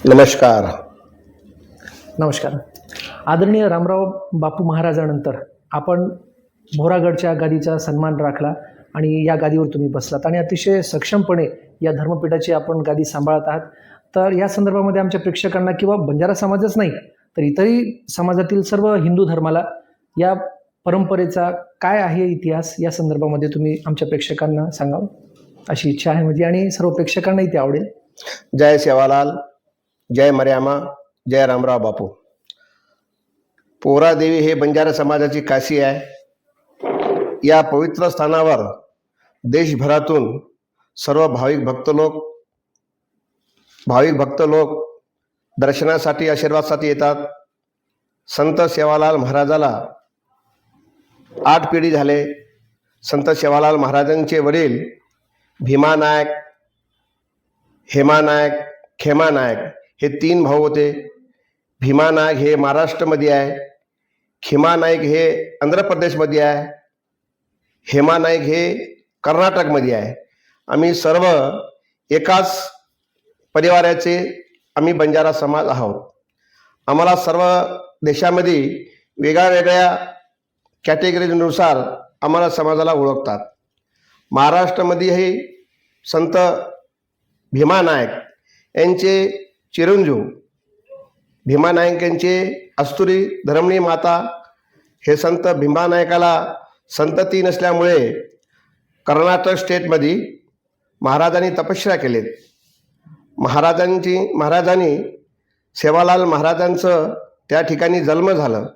नमस्कार. नमस्कार. आदरणीय रामराव बापू महाराजांनंतर आपण भोरागडच्या गादीचा सन्मान राखला आणि या गादीवर तुम्ही बसलात आणि अतिशय सक्षमपणे या धर्मपीठाची आपण गादी सांभाळत आहात. तर या संदर्भामध्ये आमच्या प्रेक्षकांना किंवा बंजारा समाजच नाही तर इतरही समाजातील सर्व हिंदू धर्माला या परंपरेचा काय आहे इतिहास या संदर्भामध्ये तुम्ही आमच्या प्रेक्षकांना सांगावं अशी इच्छा आहे माझी आणि सर्व प्रेक्षकांनाही ते आवडेल. जय सेवालाल, जय मर्यामा, जय रामराव बापू. पोहरादेवी हे बंजारा समाजाची काशी आहे. या पवित्र स्थानावर देशभरातून सर्व भाविक भक्त लोक दर्शनासाठी आशीर्वादासाठी येतात. संत सेवालाल महाराजाला 8 पिढी झाले. संत सेवालाल महाराजांचे वडील भीमा नायक, हेमा नायक, खेमा नायक हे 3 भाऊ होते. भीमा नायक हे महाराष्ट्रामध्ये आहे, खेमा नायक हे आंध्र प्रदेशमध्ये आहे, हेमा नायक हे कर्नाटकमध्ये आहे. आम्ही सर्व एकाच परिवाराचे आम्ही बंजारा समाज आहोत. आम्हाला सर्व देशामध्ये वेगळ्या कॅटेगरीनुसार आम्हाला समाजाला ओळखतात. महाराष्ट्रामध्येही संत भीमा नायक यांचे चिरंजीव भीमा नायक यांचे अस्तुरी धरमणी माता हे संत भीमा नायकाला संतती नसल्यामुळे कर्नाटक स्टेटमध्ये महाराजांनी तपश्चर्या केलेत. महाराजांनी सेवालाल महाराजांचं त्या ठिकाणी जन्म झालं.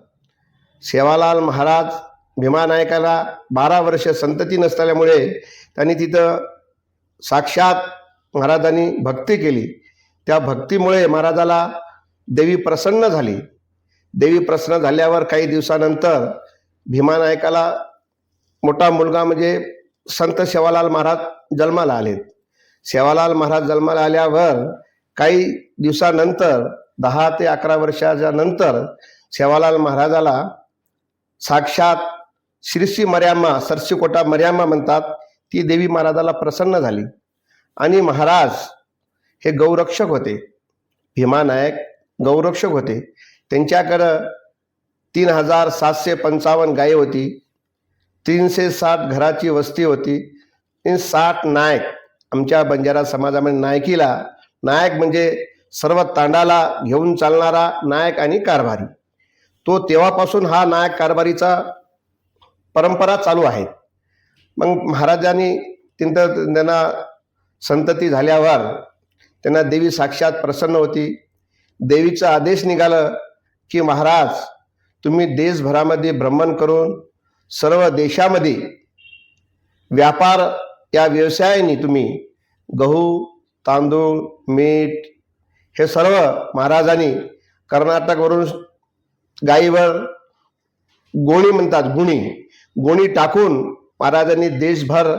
सेवालाल महाराज भीमा नायकाला 12 वर्ष संतती नसल्यामुळे त्यांनी तिथं साक्षात महाराजांनी भक्ती केली. त्या भक्तीमुळे महाराजाला देवी प्रसन्न झाली. देवी प्रसन्न झाल्यावर काही दिवसानंतर भीमा नायकाला मोठा मुलगा म्हणजे संत सेवालाल महाराज जन्माला आले. सेवालाल महाराज जन्माला आल्यावर काही दिवसानंतर 10 ते 11 वर्षाच्या नंतर सेवालाल महाराजाला साक्षात श्री मर्यामा, सरसीकोटा मर्यामा म्हणतात, ती देवी महाराजाला प्रसन्न झाली. आणि महाराज हे गौरक्षक होते. भीमा नायक गौरक्षक होते. त्यांच्याकडं 3755 गायी होती, 360 घराची वस्ती होती. 60 नायक. आमच्या बंजारा समाजामध्ये नायक म्हणजे सर्व तांडाला घेऊन चालणारा नायक आणि कारभारी. तो तेव्हापासून हा नायक कारभारीचा परंपरा चालू आहे. मग महाराजांनी त्यांना संतती झाल्यावर त्यांना देवी साक्षात प्रसन्न होती. देवीचा आदेश निघालं की महाराज तुम्ही देशभरामध्ये भ्रमण करून सर्व देशामध्ये व्यापार या व्यवसायाने तुम्ही गहू, तांदूळ, मीठ हे सर्व महाराजांनी कर्नाटकवरून गायीवर गोणी म्हणतात, गोणी टाकून महाराजांनी देशभर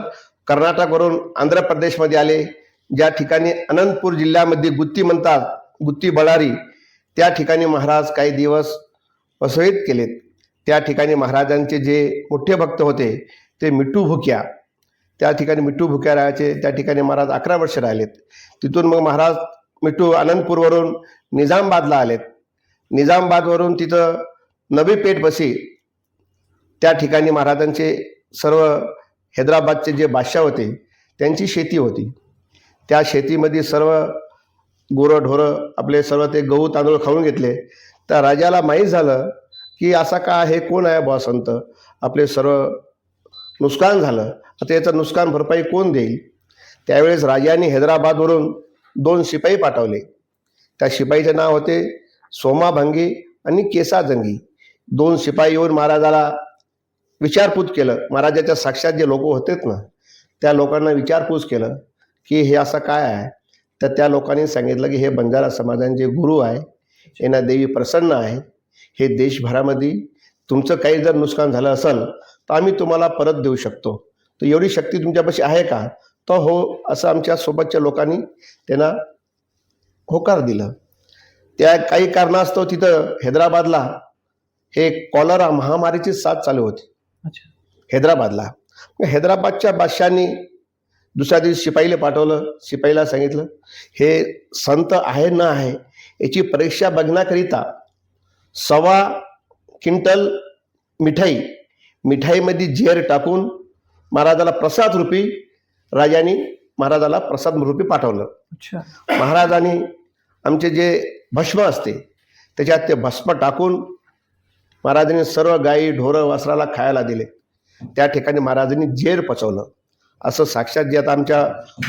कर्नाटकवरून आंध्र प्रदेशमध्ये आले. ज्या ठिकाणी अनंतपूर जिल्ह्यामध्ये गुत्ती म्हणतात, गुत्ती बळारी, त्या ठिकाणी महाराज काही दिवस वसवीत केलेत. त्या ठिकाणी महाराजांचे जे मोठे भक्त होते ते मिठू भुक्या, त्या ठिकाणी मिठू भुक्या राहायचे. त्या ठिकाणी महाराज 11 वर्ष राहिलेत. तिथून मग महाराज मिठू अनंतपूरवरून निजामाबादला आलेत. निजामाबादवरून तिथं नवी पेठ बसी, त्या ठिकाणी महाराजांचे सर्व हैदराबादचे जे बादशाह होते त्यांची शेती होती. त्या शेतीमध्ये सर्व गुरंढोरं आपले सर्व ते गहू तांदूळ खाऊन घेतले. त्या राजाला माहीत झालं की असा का हे कोण आहे बॉ संत, आपले सर्व नुकसान झालं, आता याचं नुकसान भरपाई कोण देईल. त्यावेळेस राजाने हैदराबादवरून 2 शिपाई पाठवले. त्या शिपाईचे नाव होते सोमाभंगी आणि केसाजंगी. 2 शिपाई येऊन महाराजाला विचारपूस केलं. महाराजाच्या साक्षात जे लोक होतेत ना त्या लोकांना विचारपूस केलं की हे असं काय आहे. तर त्या लोकांनी सांगितलं की हे बंजारा समाजांचे गुरु आहे, यांना देवी प्रसन्न आहे. हे देशभरामध्ये तुमचं काही जर नुकसान झालं असेल तर आम्ही तुम्हाला परत देऊ शकतो, तर एवढी शक्ती तुमच्यापाशी आहे का. तर हो, असं आमच्या सोबतच्या लोकांनी त्यांना होकार दिलं. त्या काही कारणास्तव तिथं हैदराबादला हे कॉलरा महामारीची साथ चालू होती हैदराबादला. हैदराबादच्या बादशाहांनी दुसऱ्या दिवशी शिपाईला पाठवलं. शिपाईला सांगितलं हे संत आहे ना आहे याची परीक्षा बघण्याकरिता 1.25 क्विंटल मिठाईमध्ये झेर टाकून महाराजाला प्रसाद रूपी राजांनी महाराजाला प्रसाद रूपी पाठवलं. अच्छा. महाराजांनी आमचे जे भस्म असते त्याच्यात ते भस्म टाकून महाराजांनी सर्व गायी ढोरं वासराला खायला दिले. त्या ठिकाणी महाराजांनी झेर पचवलं. असं साक्षात जे आता आमच्या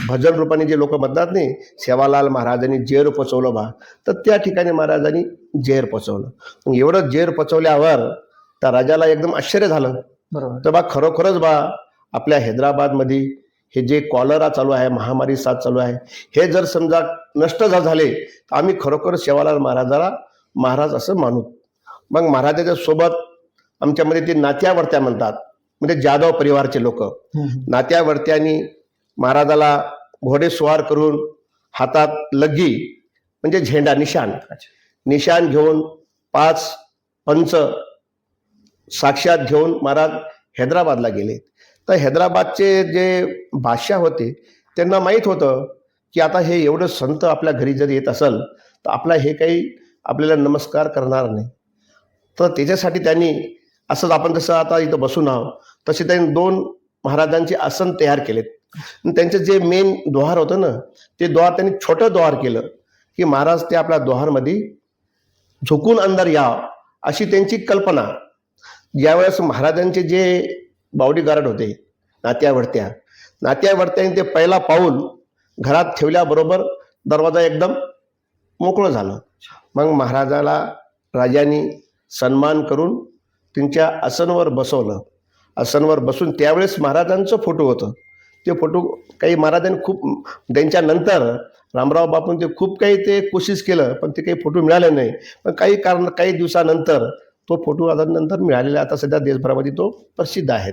भजन रूपाने जे लोक म्हणतात नाही, सेवालाल महाराजांनी झेर पचवलं बा, तर त्या ठिकाणी महाराजांनी झेर पचवलं. मग एवढं झेर पचवल्यावर त्या राजाला एकदम आश्चर्य झालं. बरोबर. तर बा खरोखरच बा आपल्या हैदराबादमध्ये हे जे कॉलरा चालू आहे, महामारी साथ चालू आहे, हे जर समजा नष्ट झाले तर आम्ही खरोखर सेवालाल महाराजाला महाराज असं मानू. मग महाराजाच्या सोबत आमच्यामध्ये ते नात्यावर्त्या म्हणतात, म्हणजे जाधव परिवारचे लोक, नात्यावर्त्यांनी महाराजाला घोडेस्वार करून हातात लग्गी म्हणजे झेंडा निशाण घेऊन 5 पंच साक्षात घेऊन महाराज हैदराबादला गेले. तर हैदराबादचे जे बादशाह होते त्यांना माहीत होतं की आता हे एवढं संत आपल्या घरी जर येत असेल तर आपला हे काही आपल्याला नमस्कार करणार नाही. तर त्याच्यासाठी त्यांनी असंच आपण जसं आता इथं बसून आहोत तसे त्यांनी 2 महाराजांचे आसन तयार केलेत. त्यांचं जे मेन द्वार होतं ना, ते द्वार त्यांनी छोटं द्वार केलं की महाराज ते आपल्या द्वारमध्ये झुकून अंदर यावं अशी त्यांची कल्पना. ज्यावेळेस महाराजांचे जे बॉडीगार्ड होते नात्यावर्त्यांनी ते पहिला पाऊल घरात ठेवल्याबरोबर दरवाजा एकदम मोकळं झालं. मग महाराजाला राजांनी सन्मान करून त्यांच्या आसनवर बसवलं. आसनवर बसून त्यावेळेस महाराजांचं फोटो होतं. ते फोटो काही महाराजांनी खूप त्यांच्यानंतर रामराव बापून ते खूप काही ते कोशिश केलं पण ते काही फोटो मिळाले नाही. पण काही दिवसानंतर तो फोटो नंतर मिळालेला आता सध्या देशभरामध्ये तो प्रसिद्ध आहे.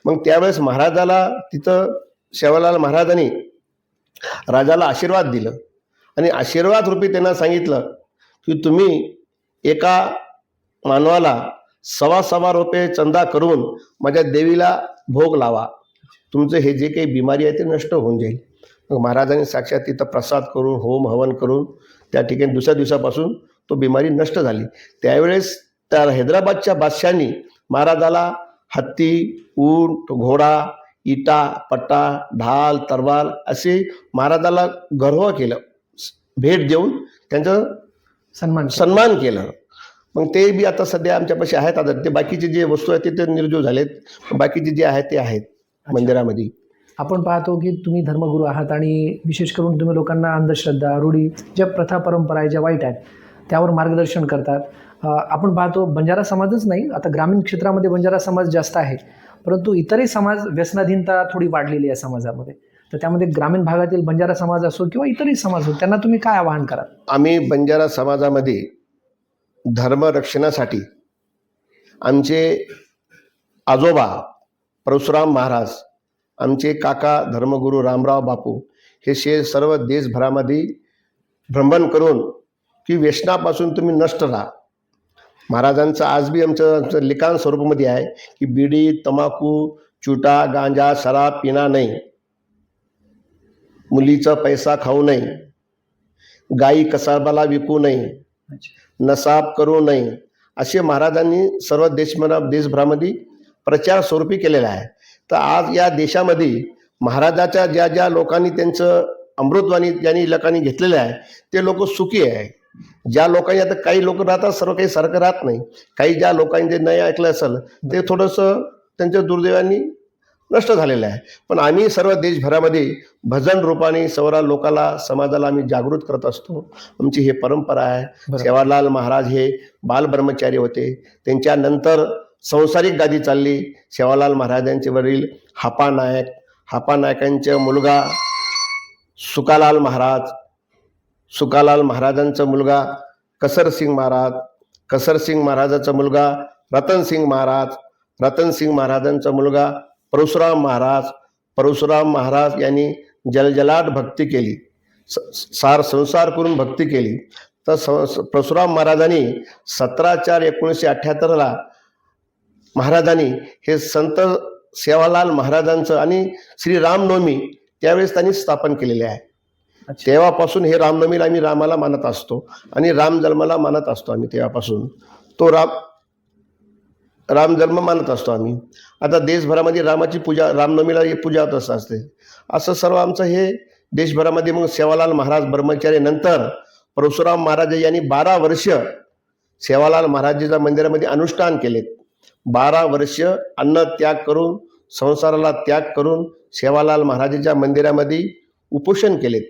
मग त्यावेळेस महाराजाला तिथं सेवालाल महाराजांनी राजाला आशीर्वाद दिलं आणि आशीर्वाद रूपी त्यांना सांगितलं की तुम्ही एका मानवाला 1.25 रुपये चंदा करून माझ्या देवीला भोग लावा, तुमचं हे जे काही बिमारी आहे ते नष्ट होऊन जाईल. मग महाराजांनी साक्षात तिथं प्रसाद करून होम हवन करून त्या ठिकाणी दुसऱ्या दिवसापासून तो बिमारी नष्ट झाली. त्यावेळेस त्या हैदराबादच्या बादशाहांनी महाराजाला हत्ती, ऊंट, घोडा, इटा, पट्टा, ढाल, तरवार असे महाराजाला गर्व केलं, भेट देऊन त्यांचं सन्मान केलं. मग ते बी आता सध्या आमच्यापाशी आहेत. आता ते बाकीचे जे वस्तू आहेत ते निर्जीव झालेत, बाकीचे जे आहेत ते आहेत मंदिरामध्ये. आपण पाहतो की तुम्ही धर्मगुरू आहात आणि विशेष करून तुम्ही लोकांना अंधश्रद्धा, रूढी, ज्या प्रथा परंपरा आहे ज्या वाईट आहेत त्यावर मार्गदर्शन करतात. आपण पाहतो बंजारा समाजच नाही, आता ग्रामीण क्षेत्रामध्ये बंजारा समाज जास्त आहे, परंतु इतरही समाज व्यसनाधीनता थोडी वाढलेली आहे समाजामध्ये. तर त्यामध्ये ग्रामीण भागातील बंजारा समाज असो किंवा इतरही समाज असो त्यांना तुम्ही काय आवाहन कराल? आम्ही बंजारा समाजामध्ये धर्मरक्षणासाठी आमचे आजोबा परशुराम महाराज, आमचे काका धर्मगुरू रामराव बापू हे सर्व देशभरामध्ये भ्रमण करून की व्यसनापासून तुम्ही नष्ट राहा. महाराजांचं आज बी आमचं लिखाण स्वरूपामध्ये आहे की बिडी, तंबाखू, चुटा, गांजा, शराब पिना नाही, मुलीचा पैसा खाऊ नये, गायी कसाबाला विकू नये, नसाब करू नये, असे महाराजांनी सर्व देशभरामध्ये प्रचार स्वरूपी केलेला आहे. तर आज या देशामध्ये महाराजाच्या ज्या ज्या लोकांनी त्यांचं अमृतवाणी ज्यांनी लोकांनी घेतलेलं आहे ते लोक सुखी आहे. ज्या लोकांनी आता काही लोक राहतात सर्व काही सारखं राहत नाही, काही ज्या लोकांनी जे नाही ऐकलं असेल ते थोडंसं त्यांच्या दुर्दैवाने नष्ट झालेलं आहे. पण आम्ही सर्व देशभरामध्ये भजन रूपाने सर्व लोकाला समाजाला आम्ही जागृत करत असतो. आमची हे परंपरा आहे. सेवालाल महाराज हे बालब्रह्मचारी होते, त्यांच्यानंतर संसारिक गादी चालली. सेवालाल महाराजांचे वडील हापा नायकांचा मुलगा सुकालाल महाराज, सुकालाल महाराजांचा मुलगा कसरसिंग महाराजांचा मुलगा रतनसिंग महाराजांचा मुलगा परशुराम महाराज यांनी जलजलाट भक्ती केली, सार संसार करून भक्ती केली. तर परशुराम महाराजांनी 17/4/1978 महाराजांनी हे संत सेवालाल महाराजांचं आणि श्री रामनवमी त्यावेळेस त्यांनी स्थापन केलेले आहे. अच्छा. तेव्हापासून हे रामनवमीला आम्ही रामाला मानत असतो आणि राम जन्माला मानत असतो आम्ही. तेव्हापासून तो राम जन्म मानत असतो आम्ही. आता देशभरामध्ये रामाची पूजा, रामनवमीला ही पूजा तसं असते. असं सर्व आमचं हे देशभरामध्ये. मग सेवालाल महाराज ब्रह्मचारी नंतर परशुराम महाराज यांनी 12 वर्ष सेवालाल महाराजांच्या मंदिरामध्ये अनुष्ठान केलेत. 12 वर्ष अन्न त्याग करून, संसाराला त्याग करून सेवालाल महाराजांच्या मंदिरामध्ये उपोषण केलेत.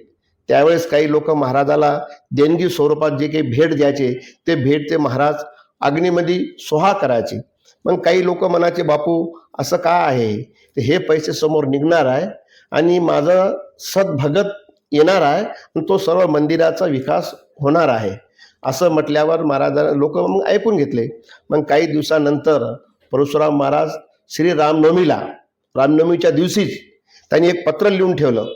त्यावेळेस काही लोक महाराजाला देणगी स्वरूपात जे काही भेट द्यायचे ते भेट ते महाराज अग्नीमध्ये सोहा करायचे. मग काही लोक म्हणायचे, बापू असं का आहे, तर हे पैसे समोर निघणार आहे आणि माझं सद्भगत येणार आहे आणि तो सर्व मंदिराचा विकास होणार आहे असं म्हटल्यावर महाराजांना लोक मग ऐकून घेतले. मग काही दिवसानंतर परशुराम महाराज श्री रामनवमीच्या दिवशीच त्यांनी एक पत्र लिहून ठेवलं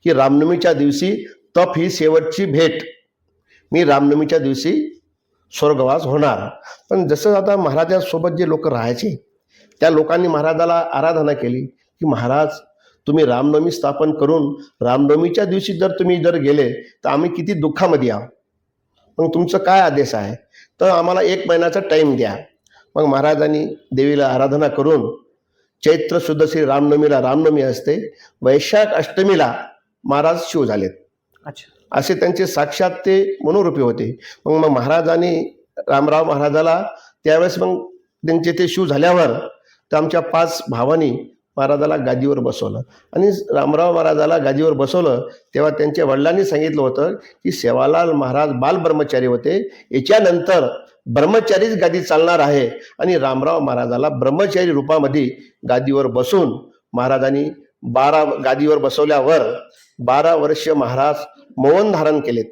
की रामनवमीच्या दिवशी तप ही शेवटची भेट, मी रामनवमीच्या दिवशी स्वर्गवास होणार. पण जसं आता महाराजांसोबत जे लोक राहायचे त्या लोकांनी महाराजाला आराधना केली की महाराज तुम्ही रामनवमी स्थापन करून रामनवमीच्या दिवशी जर तुम्ही गेले तर आम्ही किती दुःखामध्ये आहोत. मग तुमचं काय आदेश आहे, तर आम्हाला 1 महिन्याचा टाईम द्या. मग महाराजांनी देवीला आराधना करून चैत्र शुद्ध श्री रामनवमी असते, वैशाख अष्टमीला महाराज शिव झालेत. अच्छा. असे त्यांचे साक्षात ते मनोरूपी होते. मग महाराजांनी रामराव महाराजाला त्यावेळेस मग त्यांचे ते शिव झाल्यावर तर आमच्या 5 भावांनी महाराजाला गादीवर बसवलं आणि रामराव महाराजाला गादीवर बसवलं तेव्हा त्यांच्या वडिलांनी सांगितलं होतं की सेवालाल महाराज बाल ब्रह्मचारी होते, याच्यानंतर ब्रह्मचारीच गादी चालणार आहे. आणि रामराव महाराजाला ब्रह्मचारी रूपामध्ये गादीवर बसून महाराजांनी गादीवर बसवल्यावर 12 वर्ष महाराज मौन धारण केलेत,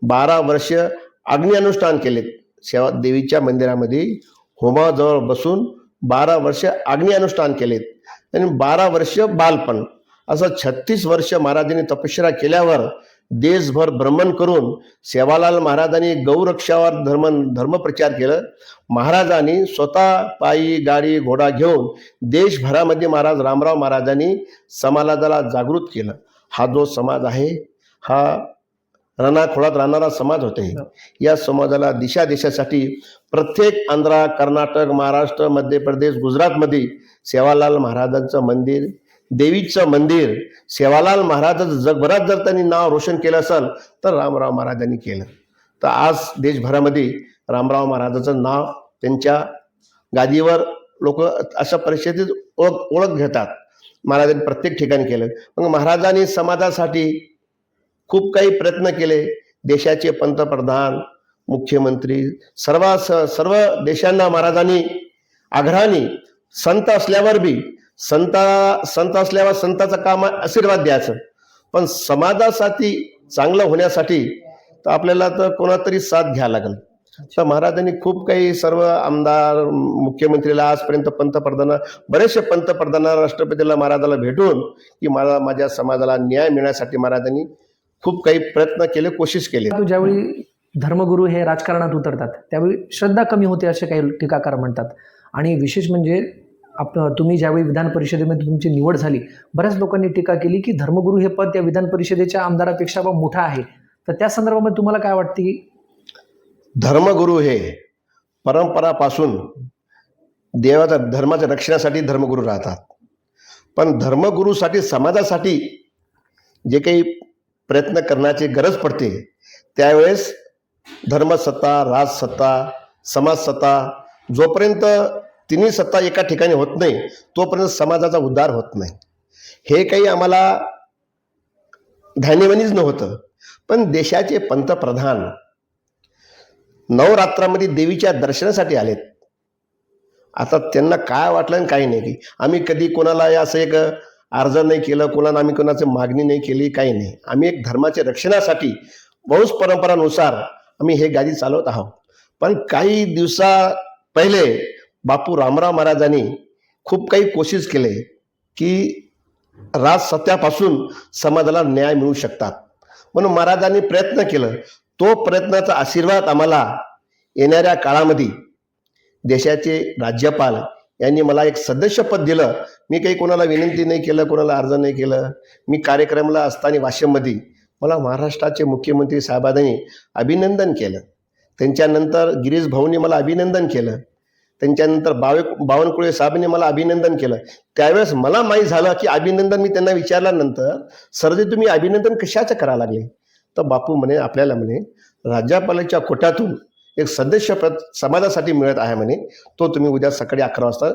12 वर्ष अग्नी अनुष्ठान केलेत. सेवा देवीच्या मंदिरामध्ये होमाजवळ बसून 12 वर्ष अग्नी अनुष्ठान केलेत आणि 12 वर्ष बालपण, असं 36 वर्ष महाराजांनी तपश्चर्या केल्यावर देशभर भ्रमण करून सेवालाल महाराजांनी गौरक्षावर धर्मप्रचार केलं. महाराजांनी स्वतः पायी गाडी घोडा घेऊन देशभरामध्ये महाराज रामराव महाराजांनी समाजाला जागृत केलं. हा जो समाज आहे हा रणाखोळात राहणारा समाज होते. या समाजाला दिशा देशासाठी प्रत्येक आंध्र, कर्नाटक, महाराष्ट्र, मध्य प्रदेश, गुजरातमध्ये सेवालाल महाराजांचं मंदिर, देवीचं मंदिर, सेवालाल महाराजांचं जगभरात जर त्यांनी नाव रोशन केलं असेल तर रामराव महाराजांनी केलं. तर आज देशभरामध्ये रामराव महाराजांचं नाव त्यांच्या गादीवर लोक अशा परिस्थितीत ओळख घेतात. महाराजांनी प्रत्येक ठिकाणी केलं. मग महाराजांनी समाजासाठी खूप काही प्रयत्न केले. देशाचे पंतप्रधान, मुख्यमंत्री, सर्व देशांना महाराजांनी आग्रहाने संत असल्यावर बी संत असल्यावर संताचं काम आशीर्वाद द्यायचं, पण समाजासाठी चांगलं होण्यासाठी तर आपल्याला तर कोणातरी साथ घ्यायला लागेल. तर महाराजांनी खूप काही सर्व आमदार, मुख्यमंत्रीला, आजपर्यंत बरेचसे पंतप्रधान, राष्ट्रपतीला महाराजाला भेटून की माझ्या समाजाला न्याय मिळण्यासाठी महाराजांनी खूप काही प्रयत्न केले, कोशिश केली. ज्यावेळी धर्मगुरू हे राजकारणात उतरतात त्यावेळी श्रद्धा कमी होते असे काही टीकाकार म्हणतात. आणि विशेष म्हणजे तुम्ही ज्यावेळी विधान परिषदेमध्ये तुमची निवड झाली, बऱ्याच लोकांनी टीका केली की धर्मगुरू हे पद त्या विधान परिषदेच्या आमदारापेक्षा मोठा आहे. तर त्या संदर्भामध्ये तुम्हाला काय वाटते की धर्मगुरू हे परंपरापासून देवाच्या धर्माच्या रक्षणासाठी धर्मगुरू राहतात, पण धर्मगुरूसाठी समाजासाठी जे काही प्रयत्न करण्याची गरज पडते त्यावेळेस धर्मसत्ता, राजसत्ता, समाजसत्ता, जोपर्यंत तिन्ही सत्ता एका ठिकाणी होत नाही तोपर्यंत समाजाचा उद्धार होत नाही. हे काही आम्हाला ध्यानीवनीच नव्हतं. पण देशाचे पंतप्रधान नवरात्रामध्ये देवीच्या दर्शनासाठी आलेत. आता त्यांना काय वाटलं आणि काही नाही की आम्ही कधी कोणाला असं एक अर्ज नाही केलं, कोणाला आम्ही कोणाची मागणी नाही केली, काही नाही. आम्ही एक धर्माच्या रक्षणासाठी वंश परंपरानुसार आम्ही हे गादी चालवत आहोत. पण काही दिवसा पहिले बापू रामराव महाराजांनी खूप काही कोशिश केले की राजसत्यापासून समाजाला न्याय मिळू शकतात, म्हणून महाराजांनी प्रयत्न केलं. तो प्रयत्नाचा आशीर्वाद आम्हाला येणाऱ्या काळामध्ये देशाचे राज्यपाल यांनी मला एक सदस्यपद दिलं. मी काही कोणाला विनंती नाही केलं, कोणाला अर्ज नाही केलं. मी कार्यक्रमाला असताना वाशिममध्ये मला महाराष्ट्राचे मुख्यमंत्री साहेबांनी अभिनंदन केलं. त्यांच्यानंतर गिरीश भाऊंनी मला अभिनंदन केलं. त्यांच्यानंतर बावनकुळे साहेबांनी मला अभिनंदन केलं. त्यावेळेस मला माहीत झालं की अभिनंदन, मी त्यांना विचारल्यानंतर, सरजी तुम्ही अभिनंदन कशाचं करायला लागले? तर बापू म्हणे आपल्याला म्हणे राज्यपालाच्या कोट्यातून एक सदस्यपद समाजासाठी मिळत आहे म्हणे, तो तुम्ही उद्या सकाळी 11 वाजता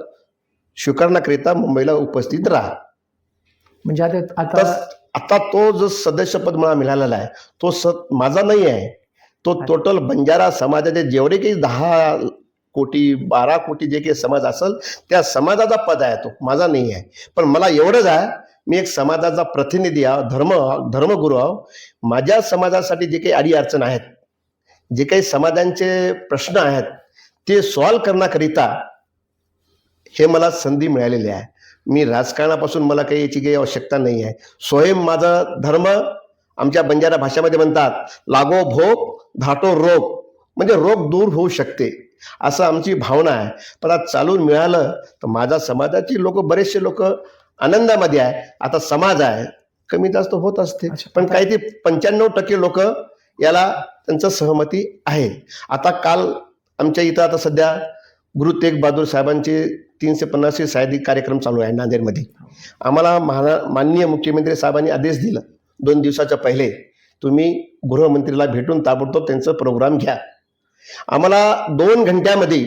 स्वीकारण्याकरिता मुंबईला उपस्थित राहा. म्हणजे आता तर आता आता तो जो सदस्यपद मला मिळालेला आहे तो माझा नाही आहे. तो टोटल बंजारा समाजाचे जेवढे काही 10 कोटी 12 कोटी जे काही समाज असेल त्या समाजाचा पद आहे, तो माझा नाही आहे. पण मला एवढंच आहे, मी एक समाजाचा प्रतिनिधी आहे, धर्मगुरू आहो. माझ्या समाजासाठी जे काही अडीअडचण आहेत, जे काही समाजांचे प्रश्न आहेत ते सॉल्व्ह करण्याकरिता हे मला संधी मिळालेली आहे. मी राजकारणापासून मला काही याची काही आवश्यकता नाही आहे. स्वयं माझा धर्म, आमच्या बंजारा भाषेमध्ये म्हणतात, लागो भोग धाटो रोग, म्हणजे रोग दूर होऊ शकते असं आमची भावना आहे. पण आज चालून मिळालं तर माझ्या समाजाची लोक, बरेचसे लोक आनंदामध्ये आहे. आता समाज आहे, कमी जास्त होत असते, पण काही ते 95% लोक याला त्यांचं सहमती आहे. आता काल आमच्या इथं आता सध्या गुरु तेग बहादूर साहेबांचे 350वे शाहिदी कार्यक्रम चालू आहे नांदेडमध्ये. आम्हाला माननीय मुख्यमंत्री साहेबांनी आदेश दिला 2 दिवसाच्या पहिले, तुम्ही गृहमंत्रीला भेटून ताबडतोब त्यांचा प्रोग्राम घ्या. आम्हाला 2 घंट्यामध्ये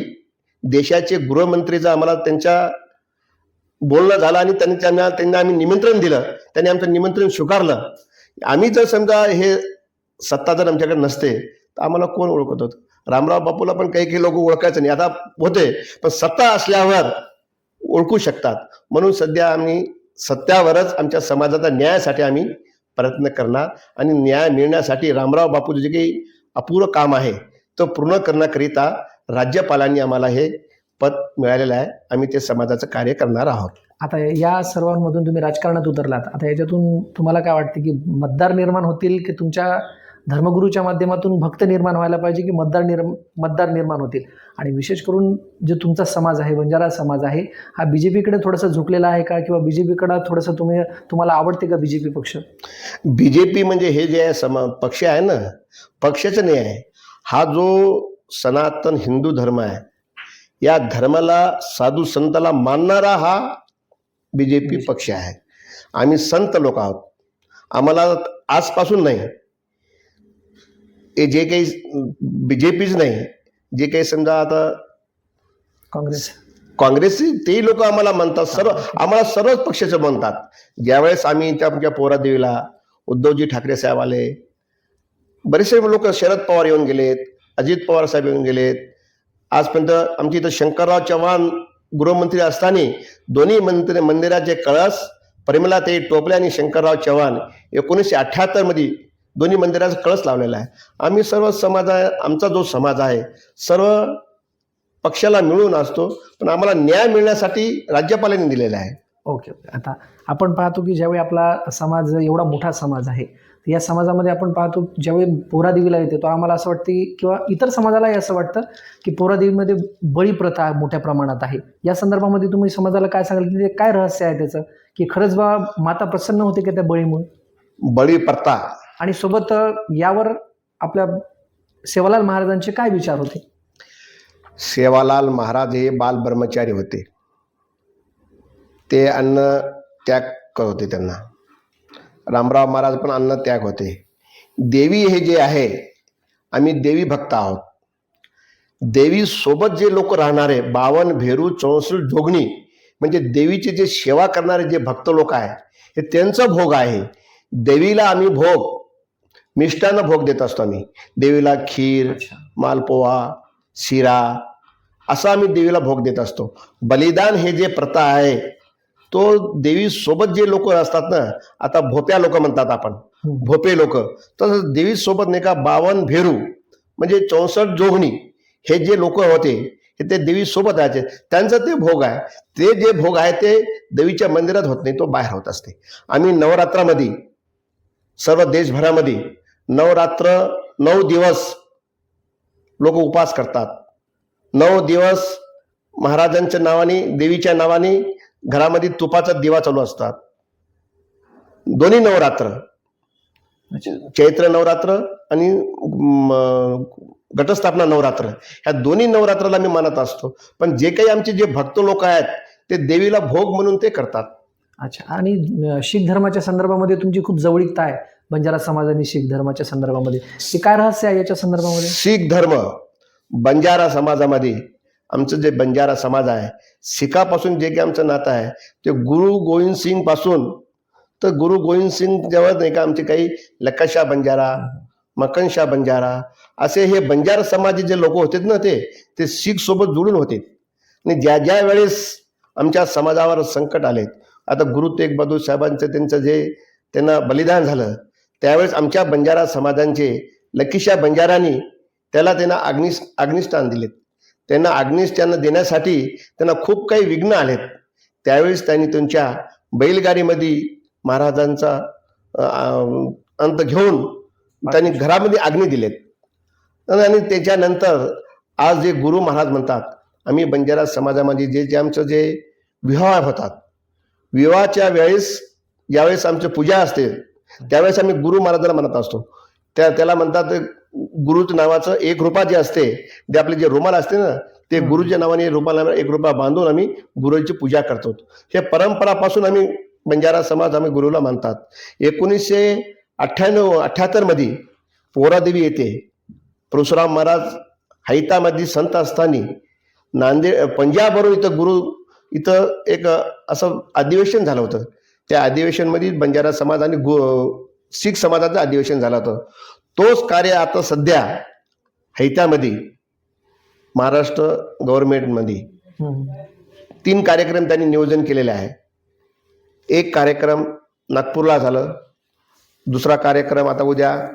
देशाचे गृहमंत्रीचं आम्हाला त्यांच्या बोलणं झालं आणि त्यांना आम्ही निमंत्रण दिलं. त्यांनी आमचं निमंत्रण स्वीकारलं. आम्ही जर समजा हे सत्ता जर आमच्याकडे नसते तर आम्हाला कोण ओळखत होतं? रामराव बापूला पण काही लोक ओळखायचं नाही, आता होते, पण सत्ता असल्यावर ओळखू शकतात. म्हणून सध्या आम्ही सत्यावरच आमच्या समाजाचा न्यायासाठी आम्ही प्रयत्न करणार आणि न्याय मिळण्यासाठी रामराव बापूचं जे काही अपूर्ण काम आहे तो पूर्ण करण्याकरिता राज्यपालांनी आम्हाला हे पद मिळालेलं आहे. आम्ही ते समाजाचं कार्य करणार आहोत. आता या सर्वांमधून तुम्ही राजकारणात उतरलात, आता याच्यातून तुम्हाला काय वाटते की मतदार निर्माण होतील, की तुमच्या धर्मगुरूच्या माध्यमातून भक्त निर्माण व्हायला पाहिजे, की मतदार निर्माण होतील? आणि विशेष करून जो तुमचा समाज आहे, बंजारा समाज आहे, हा बीजेपीकडे थोडासा झुकलेला आहे का, किंवा बीजेपीकडे थोडंसं तुम्हाला आवडते का बीजेपी पक्ष? बीजेपी म्हणजे हे जे आहे पक्ष आहे ना, पक्षाचं नाही आहे. हा जो सनातन हिंदू धर्म आहे, या धर्माला, साधू संताला मानणारा हा बीजेपी पक्ष आहे. आम्ही संत लोक आहोत. आम्हाला आजपासून नाही, हे जे काही बीजेपीच नाही, जे काही समजा आता काँग्रेसचे ते लोक आम्हाला म्हणतात, आम्हाला सर्वच पक्षाचे म्हणतात. ज्यावेळेस आम्ही आमच्या पोरादेवीला उद्धवजी ठाकरे साहेब आले, बरेचसे लोक, शरद पवार येऊन गेलेत, अजित पवार साहेब येऊन गेलेत. आजपर्यंत आमच्या इथं शंकरराव चव्हाण गृहमंत्री असताना दोन्ही मंदिराचे कळस परिमलाताई टोपले आणि शंकरराव चव्हाण 1978 मध्ये दोन्ही मंदिराचा कळस लावलेला आहे. आम्ही सर्व समाज आहे, आमचा जो समाज आहे सर्व पक्षाला मिळून असतो, पण आम्हाला न्याय मिळण्यासाठी राज्यपालांनी दिलेला आहे. ओके. आता आपण पाहतो की ज्यावेळी आपला समाज एवढा मोठा समाज आहे, या समाजामध्ये आपण पाहतो ज्यावेळी पोरादेवीला येते तो आम्हाला असं वाटते, किंवा इतर समाजालाही असं वाटतं की पोरादेवीमध्ये बळी प्रथा मोठ्या प्रमाणात आहे. या संदर्भामध्ये तुम्ही समाजाला काय सांगाल, की ते काय रहस्य आहे त्याचं, की खरंच बा माता प्रसन्न होते की त्या बळीमुळे? बळी प्रथा आणि सोबत यावर आपल्या सेवालाल महाराजांचे काय विचार होते? सेवालाल महाराज हे बाल ब्रह्मचारी होते. ते अन्न त्याग करत होते. त्यांना रामराव महाराज पण अन्न त्याग होते. देवी हे जे आहे, आम्ही देवी भक्त आहोत. देवी सोबत जे लोक राहणारे 52 भेरू 64 जोगणी, म्हणजे देवीची जे सेवा करणारे जे भक्त लोक आहे, हे त्यांचा भोग आहे. देवीला आम्ही भोग मिष्टान्न भोग देत असतो. आम्ही देवीला खीर, मालपोहा, शिरा असा आम्ही देवीला भोग देत असतो. बलिदान हे जे प्रथा आहे तो देवी सोबत जे लोक असतात ना, आता भोप्या लोक म्हणतात आपण, भोपे लोक, तसं देवी सोबत नाही का 52 भेरू म्हणजे 64 जोगणी हे जे लोक होते हे ते देवी सोबत राहायचे. त्यांचं ते भोग आहे. ते जे भोग आहे ते देवीच्या मंदिरात होत नाही, तो बाहेर होत असते. आम्ही नवरात्रामध्ये सर्व देशभरामध्ये नवरात्र 9 दिवस लोक उपवास करतात. 9 दिवस महाराजांच्या नावाने, देवीच्या नावाने घरामध्ये तुपाचा दिवा चालू असतात. दोन्ही नवरात्र चैत्र नवरात्र आणि घटस्थापना नवरात्र, ह्या दोन्ही नवरात्राला मी मानत असतो. पण जे काही आमचे जे भक्त लोक आहेत ते देवीला भोग म्हणून ते करतात. अच्छा. आणि शीख धर्माच्या संदर्भामध्ये तुमची खूप जवळीकता आहे बंजारा समाज आणि शीख धर्माच्या संदर्भामध्ये. ते काय रहस्य आहे याच्या संदर्भामध्ये? शीख धर्म बंजारा समाजामध्ये, आमचं जे बंजारा समाज आहे, शिखापासून जे काही आमचं नातं आहे ते गुरु गोविंद सिंग पासून तर गुरु गोविंद सिंग जेव्हा नाही का आमचे काही लक्काशाह बंजारा, मकनशाह बंजारा असे हे बंजारा समाज जे लोक होते ना ते शीख सोबत जुळून होते. आणि ज्या ज्या वेळेस आमच्या समाजावर संकट आले, आता गुरु तेग बहादूर साहेबांचं त्यांचं जे त्यांना बलिदान झालं, त्यावेळेस आमच्या बंजारा समाजांचे लकीशाह बंजारांनी त्यांना अग्निष्ठान दिलेत. त्यांना अग्निष्ठान देण्यासाठी त्यांना खूप काही विघ्न आलेत. त्यावेळेस त्यांनी त्यांच्या बैलगाडीमध्ये महाराजांचा अंत घेऊन त्यांनी घरामध्ये अग्नी दिलेत. आणि त्याच्यानंतर आज जे गुरु महाराज म्हणतात, आम्ही बंजारा समाजामध्ये जे जे आमचं जे विवाह होतात, विवाहाच्या वेळेस ज्यावेळेस आमची पूजा असते त्यावेळेस आम्ही गुरु महाराजांना म्हणत असतो. त्याला म्हणतात गुरुच्या नावाचं एक रुपा जे असते ते आपले जे रुमाल असते ना ते गुरुच्या नावाने रुमाला एक रुपया बांधून आम्ही गुरुची पूजा करतो. हे परंपरापासून आम्ही बंजारा समाज आम्ही गुरुला मानतात. 1978 मध्ये पोरादेवी येथे परशुराम महाराज हैतामध्ये संत असताना नांदेड पंजाबवरून इथं गुरु इथं एक असं अधिवेशन झालं होतं. त्या अधिवेशनमध्ये बंजारा समाज आणि शीख समाजाचं अधिवेशन झालं होतं. तोच कार्य आता सध्या हैत्यामध्ये महाराष्ट्र गव्हर्नमेंटमध्ये 3 कार्यक्रम त्यांनी नियोजन केलेले आहे. एक कार्यक्रम नागपूरला झालं, दुसरा कार्यक्रम आता उद्या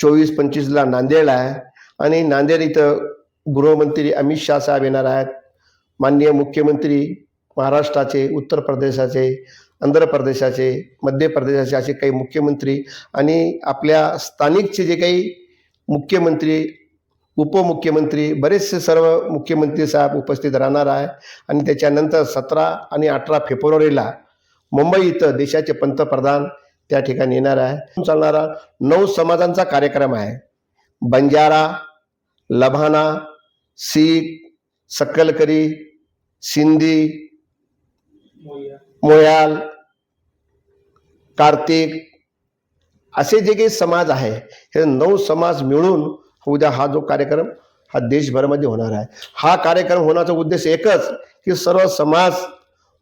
24-25 नांदेडला आहे. आणि नांदेड इथं गृहमंत्री अमित शाह साहेब येणार आहेत. माननीय मुख्यमंत्री महाराष्ट्राचे, उत्तर प्रदेशाचे, आंध्र प्रदेशाचे, मध्य प्रदेशाचे असे काही मुख्यमंत्री आणि आपल्या स्थानिकचे जे काही मुख्यमंत्री, उपमुख्यमंत्री, बरेचसे सर्व मुख्यमंत्री साहेब उपस्थित राहणार आहे. आणि त्याच्यानंतर 17 आणि 18 फेब्रुवारीला मुंबई इथं देशाचे पंतप्रधान त्या ठिकाणी येणार आहे. चालणारा 9 समाजांचा कार्यक्रम आहे. बंजारा, लभाना, शीख, सक्कलकरी, सिंधी, मोयाल, कार्तिक असे जे काही समाज आहे हे 9 समाज मिळून उद्या हा जो कार्यक्रम हा देशभरामध्ये होणार आहे. हा कार्यक्रम होण्याचा उद्देश एकच की सर्व समाज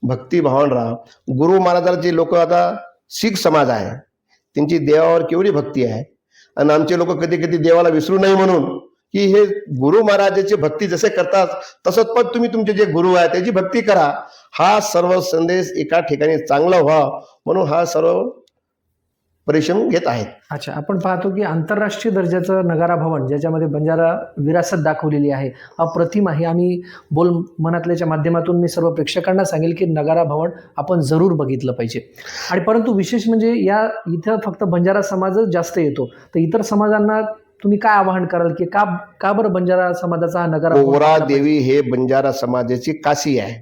भक्तिभावान राहा. गुरु महाराजांचे लोक आता शीख समाज आहे, त्यांची देवावर केवढी भक्ती आहे. आणि आमचे लोक कधी कधी देवाला विसरू नये म्हणून की हे गुरु महाराजांची भक्ती जसे करतात तसंच पण तुम्ही तुमचे जे गुरु आहे त्याची भक्ती करा. हा सर्व संदेश एका ठिकाणी चांगला व्हावा म्हणून हा सर्व परिश्रम घेत आहेत. अच्छा. आपण पाहतो की आंतरराष्ट्रीय दर्जाचं नगारा भवन ज्याच्यामध्ये बंजारा विरासत दाखवलेली आहे, अप्रतिम आहे. आम्ही बोल मनातल्याच्या माध्यमातून मी सर्व प्रेक्षकांना सांगेल की नगारा भवन आपण जरूर बघितलं पाहिजे. आणि परंतु विशेष म्हणजे इथं फक्त बंजारा समाजच जास्त येतो, तर इतर समाजांना तुम्ही काय आवाहन कराल की का बरं बंजारा समाजाचा हा नगारा भवन पोरा पाहिजे? देवी हे बंजारा समाजाची काशी आहे.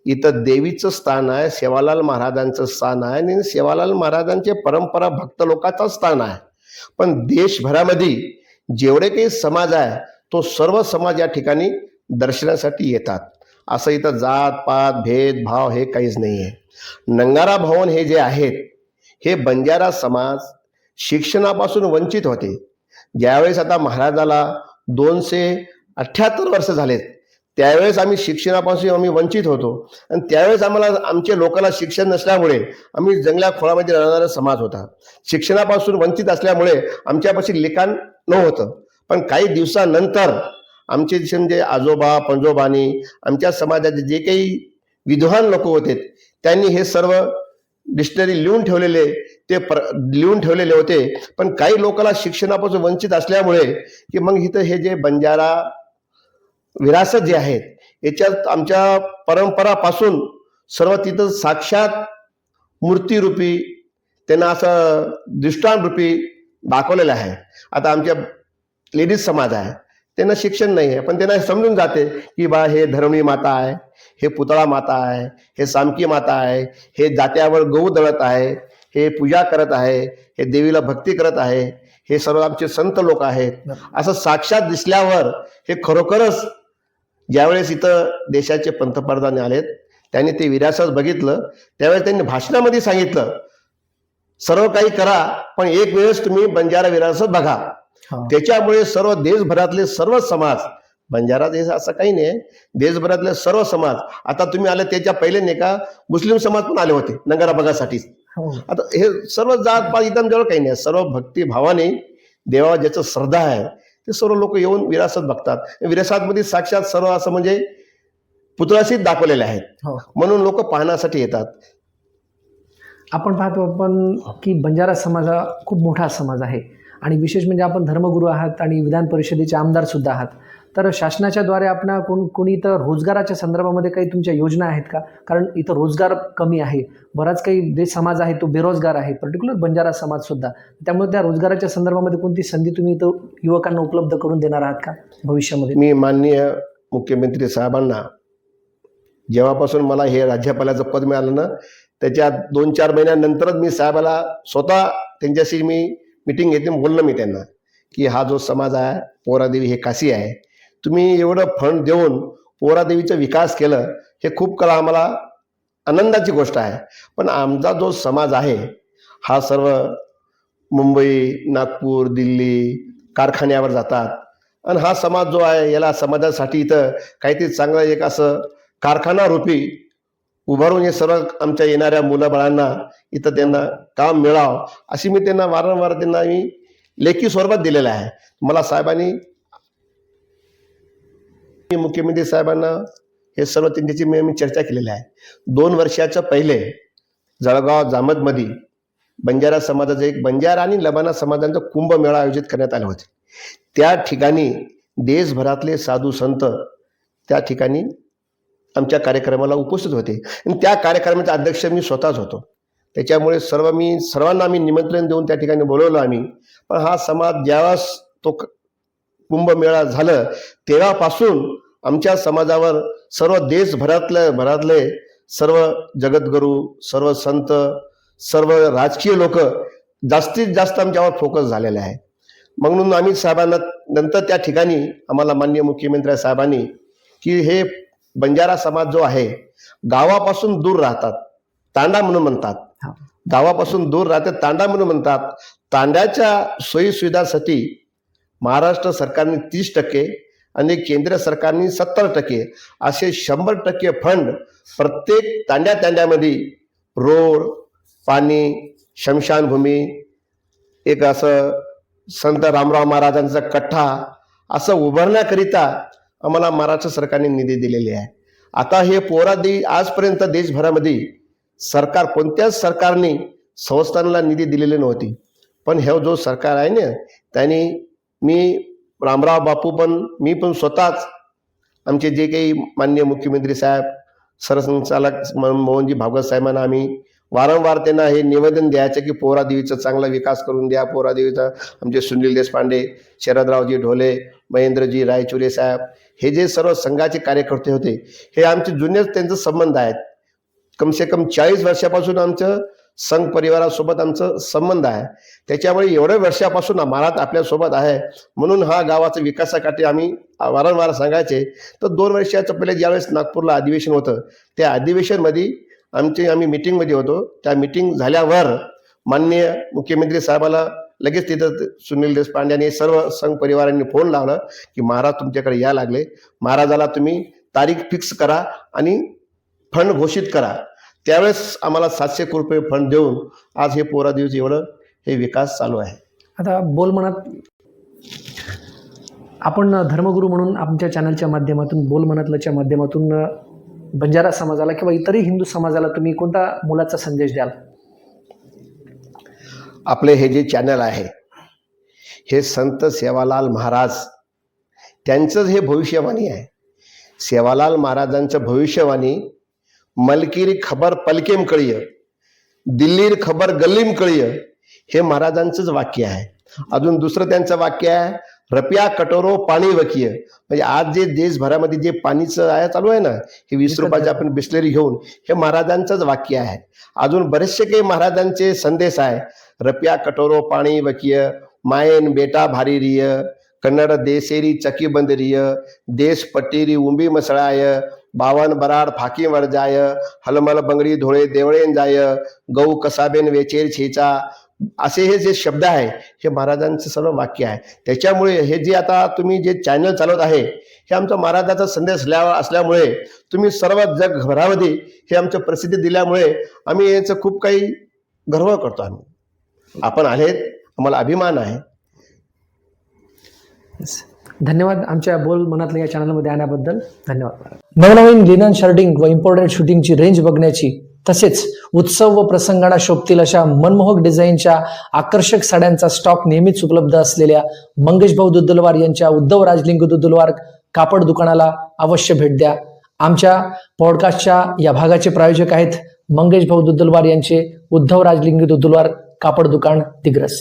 इथं देवीचं स्थान आहे, सेवालाल महाराजांचं स्थान आहे आणि सेवालाल महाराजांचे परंपरा भक्त लोकांचं स्थान आहे. पण देशभरामध्ये जेवढे काही समाज आहे तो सर्व समाज या ठिकाणी दर्शनासाठी येतात. असं इथं जात पात भेदभाव हे काहीच नाही आहे. नंगारा भवन हे जे आहेत हे बंजारा समाज शिक्षणापासून वंचित होते. ज्यावेळेस आता महाराजाला 278 वर्ष झालेत त्यावेळेस आम्ही शिक्षणापासून आम्ही वंचित होतो. आणि त्यावेळेस आम्हाला आमच्या लोकांना शिक्षण नसल्यामुळे आम्ही जंगल्या खोळामध्ये राहणारा समाज होता. शिक्षणापासून वंचित असल्यामुळे आमच्यापाशी लिखाण नव्हतं. पण काही दिवसानंतर आमचे जे आजोबा पंजोबानी आमच्या समाजाचे जे काही विद्वान लोक होते त्यांनी हे सर्व डिक्शनरी लिहून ठेवलेले होते. पण काही लोकांना शिक्षणापासून वंचित असल्यामुळे की मग इथं हे जे बंजारा विरासत जे आहेत याच्यात आमच्या परंपरापासून सर्व तिथं साक्षात मूर्तीरूपी त्यांना असं दृष्टांत रूपी दाखवलेलं आहे. आता आमच्या लेडीज समाज आहे त्यांना शिक्षण नाही आहे पण त्यांना समजून जाते की बा हे धरणी माता आहे, हे पुतळा माता आहे, हे सामकी माता आहे, हे जात्यावर गहू दळत आहे, हे पूजा करत आहे, हे देवीला भक्ती करत आहे, हे सर्व आमचे संत लोक आहेत असं साक्षात दिसल्यावर हे खरोखरच ज्यावेळेस इथं देशाचे पंतप्रधान आलेत त्यांनी ते विरासत बघितलं, त्यावेळेस त्यांनी भाषणामध्ये सांगितलं सर्व काही करा पण एक वेळेस तुम्ही बंजारा विरासत बघा. त्याच्यामुळे सर्व देशभरातले सर्व समाज, बंजारा देश असं काही नाही, देशभरातले सर्व समाज, आता तुम्ही आले त्याच्या पहिले नाही का मुस्लिम समाज पण आले होते नगारा बघासाठी. आता हे सर्व जात पात इथं जवळ काही नाही, सर्व भक्तिभावाने देवावर ज्याचं श्रद्धा आहे ते सर्व लोक येऊन विरासत बघतात. विरासतमध्ये साक्षात सर्व असं म्हणजे पुतळाशीच दाखवलेले आहेत म्हणून लोक पाहण्यासाठी येतात. आपण पाहतो की बंजारा समाज हा खूप मोठा समाज आहे आणि विशेष म्हणजे आपण धर्मगुरू आहात आणि विधान परिषदेचे आमदार सुद्धा आहात. तर शासनाच्या द्वारे आपण कोणी इथं रोजगाराच्या संदर्भामध्ये काही तुमच्या योजना आहेत का? कारण इथं रोजगार कमी आहे, बराच काही देश समाज आहे तो बेरोजगार आहे, पर्टिक्युलर बंजारा समाज सुद्धा. त्यामुळे त्या रोजगाराच्या संदर्भामध्ये कोणती संधी तुम्ही इथं युवकांना उपलब्ध करून देणार आहात का भविष्यामध्ये? मी माननीय मुख्यमंत्री साहेबांना जेव्हापासून मला हे राज्यपालाचं पद मिळालं ना त्याच्या 2-4 महिन्यानंतरच मी साहेबाला स्वतः त्यांच्याशी मी मीटिंग घेतली, बोललो मी त्यांना की हा जो समाज आहे पोहरादेवी हे काशी आहे, तुम्ही एवढं फंड देऊन पोहरादेवीचा विकास केलं हे खूप कला आम्हाला आनंदाची गोष्ट आहे. पण आमचा जो समाज आहे हा सर्व मुंबई, नागपूर, दिल्ली कारखान्यावर जातात आणि हा समाज जो आहे याला समाजासाठी इथं काहीतरी चांगलं एक असं कारखाना रूपी उभारून हे सर्व आमच्या येणाऱ्या मुलाबाळांना इथं त्यांना काम मिळावं अशी मी त्यांना वारंवार त्यांना मी लेखी स्वरूपात दिलेलं आहे. मला साहेबांनी मुख्यमंत्री साहेबांना हे सर्व त्यांच्याशी मी चर्चा केलेली आहे. 2 वर्षाच्या पहिले जळगाव जामदमध्ये बंजारा समाजाचं एक बंजारा आणि लबाना समाजांचा कुंभमेळा आयोजित करण्यात आले होते. त्या ठिकाणी देशभरातले साधू संत त्या ठिकाणी आमच्या कार्यक्रमाला उपस्थित होते आणि त्या कार्यक्रमाचे अध्यक्ष मी स्वतःच होतो. त्याच्यामुळे सर्वांना आम्ही निमंत्रण देऊन त्या ठिकाणी बोलवलं आम्ही. पण हा समाज ज्यावेळेस तो कुंभमेळा झालं तेव्हापासून आमच्या समाजावर सर्व देशभरातले सर्व जगद्गुरू, सर्व संत, सर्व राजकीय लोक जास्तीत जास्त आमच्यावर फोकस झालेले आहे. म्हणून आम्ही साहेबांना नंतर त्या ठिकाणी आम्हाला माननीय मुख्यमंत्री साहेबांनी की हे बंजारा समाज जो आहे गावापासून दूर राहतात, तांडा म्हणून म्हणतात, गावापासून दूर राहतात तांडा म्हणून म्हणतात. तांड्याच्या सोयी सुविधासाठी महाराष्ट्र सरकारने 30% आणि केंद्र सरकारने 70% असे 100% फंड प्रत्येक तांड्यामध्ये रोड, पाणी, शमशानभूमी, एक असं संत रामराव महाराजांचा कट्टा असं उभारण्याकरिता आम्हाला महाराष्ट्र सरकारने निधी दिलेली आहे. आता हे पोहरादेवी आजपर्यंत देशभरामध्ये सरकार कोणत्याच सरकारने संस्थांना निधी दिलेली नव्हती. पण हे जो सरकार आहे ना त्यांनी मी रामराव बापू पण मी पण स्वतःच आमचे जे काही माननीय मुख्यमंत्री साहेब, सरसंचालक मोहनजी भागवत साहेबांना आम्ही वारंवार त्यांना हे निवेदन द्यायचं की पोहरादेवीचा चांगला विकास करून द्या. पोहरादेवीचा आमचे सुनील देशपांडे, शरदरावजी ढोले, महेंद्रजी रायचुरे साहेब हे जे सर्व संघाचे कार्यकर्ते होते हे आमचे जुनेच त्यांचा संबंध आहेत. कमसे कम 40 वर्षापासून आमचं संघ परिवारासोबत आमचं संबंध आहे. त्याच्यामुळे एवढ्या वर्षापासून महाराज आपल्यासोबत आहे म्हणून हा गावाचा विकासासाठी आम्ही वारंवार सांगायचे. तर 2 वर्षाच्या पहिले ज्यावेळेस नागपूरला अधिवेशन होतं त्या अधिवेशनमध्ये आम्ही मीटिंगमध्ये होतो. त्या मीटिंग झाल्यावर माननीय मुख्यमंत्री साहेबाला लगेच तिथं सुनील देशपांडे आणि सर्व संघ परिवारांनी फोन लावला की महाराज तुमच्याकडे या लागले, महाराजाला तुम्ही तारीख फिक्स करा आणि फंड घोषित करा. त्यावेळेस आम्हाला 700 रुपये फंड देऊन आज हे पोहरादेवीचं एवढं हे विकास चालू आहे. आता बोल म्हणत आपण धर्मगुरू म्हणून आमच्या चॅनलच्या माध्यमातून बोल म्हणतलच्या माध्यमातून बंजारा समाजाला किंवा इतरही हिंदू समाजाला तुम्ही कोणता मोलाचा संदेश द्याल? आपले हे जे चॅनल आहे हे संत सेवालाल महाराज त्यांचंच हे भविष्यवाणी आहे. सेवालाल महाराजांचं भविष्यवाणी मलकीरी खबर पलकेम कळीय, दिल्लीर खबर गल्लीम कळीय हे महाराजांचंच वाक्य आहे. अजून दुसरं त्यांचं वाक्य आहे रपिया कटोरो पाणी वकीय, म्हणजे आज जे देशभरामध्ये जे पाणीचं आहे चालू आहे ना, हे 20 रुपयाचे आपण बिस्लेरी घेऊन, हे महाराजांचंच वाक्य आहे. अजून बरेचसे काही महाराजांचे संदेश आहे. रपिया कटोरो पाणी वकीय, मायन बेटा भारी रिय, कन्नड देसेरी चकी बंदरिय, देश पट्टीरी उंबी मसळाय, बावन बराड फाकी वरजाय, हलमल बंगडी धोळे देवळेन जाय, गौ कसाबेन वेचेर छेचा, असे हे जे शब्द आहे हे महाराजांचं सर्व वाक्य आहे. त्याच्यामुळे हे जे आता तुम्ही जे चॅनल चालवत आहे हे आमचा महाराजाचा संदेश असल्यामुळे तुम्ही सर्व जगभरामध्ये हे आमचं प्रसिद्धी दिल्यामुळे आम्ही याचं खूप काही गर्व करतो. आपण आलेत, आम्हाला अभिमान आहे. धन्यवाद आमच्या बोल मनातल्या या चॅनलमध्ये आणण्याबद्दल. धन्यवाद. नवनवीन लिनन शर्टिंग व इम्पोर्टेड शूटिंगची रेंज बघण्याची, तसेच उत्सव व प्रसंगाला शोभतील अशा मनमोहक डिझाईनच्या आकर्षक साड्यांचा स्टॉक नेहमीच उपलब्ध असलेल्या मंगेश भाऊ दुद्दुलवार यांच्या उद्धव राजलिंग दुद्दुलवार कापड दुकानाला अवश्य भेट द्या. आमच्या पॉडकास्टच्या या भागाचे प्रायोजक आहेत मंगेश भाऊ दुद्दुलवार यांचे उद्धव राजलिंग दुद्दुलवार कापड दुकान, दिग्रस.